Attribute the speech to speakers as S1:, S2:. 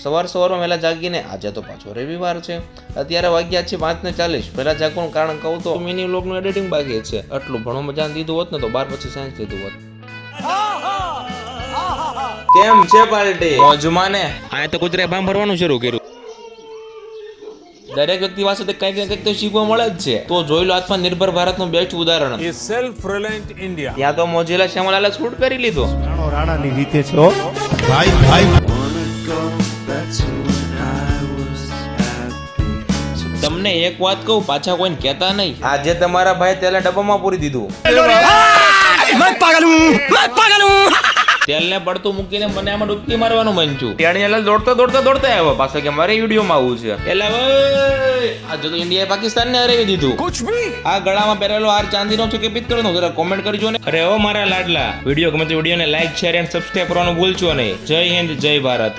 S1: સવારમાં વહેલા જાગીને આજે તો પાછો રવિવાર છે, અત્યારે વાગ્યા છે 5:40. પહેલા જાગવાનું કારણ કહું તો મિની વ્લોગનું એડિટિંગ બાકી છે. આટલું ભણો મજા દીધું હોત ને તો 12 પછી સાયન્સ લીધું હોત. કેમ છે પાર્ટી? મોજમાં ને? આ તો કુતરે ભામ ભરવાનું શરૂ કર્યું. દરેક વ્યક્તિ પાસે કંઈક તો શીખવા મળે જ છે. તો જોઈ લો આત્મનિર્ભર ભારતનું બેસ્ટ ઉદાહરણ.
S2: એ સેલ્ફ રિલાયન્ટ ઇન્ડિયા.
S1: ત્યાં તો મોજીલા શ્યામલાલે શૂટ કરી લીધો.
S3: રાણાની રીતે છો ભાઈ.
S1: તમને એક વાત કહું, પાછા કોઈને કહેતા નહીં. આજે તમારા ભાઈ તેલને ડબ્બામાં પૂરી દીધું. તેલને પડતું મૂકીને મને આમાં ડૂબકી મારવાનું મન છું. ટેણીલાલ દોડતા આવ્યો પાછો કે મારે વિડીયોમાં આવવું છે. એટલે આજે તો ઇન્ડિયાએ પાકિસ્તાનને હરાવી દીધું. આ ગળામાં પહેરેલો હાર ચાંદીનો છે કે પિત્તળનો? જરા કોમેન્ટ કરજો ને. અરે ઓ મારા લાડલા, વિડીયો ગમે તો વિડીયોને લાઈક, શેર એન્ડ સબસ્ક્રાઇબ કરવાનું ભૂલશો નહીં. જય હિન્દ, જય ભારત.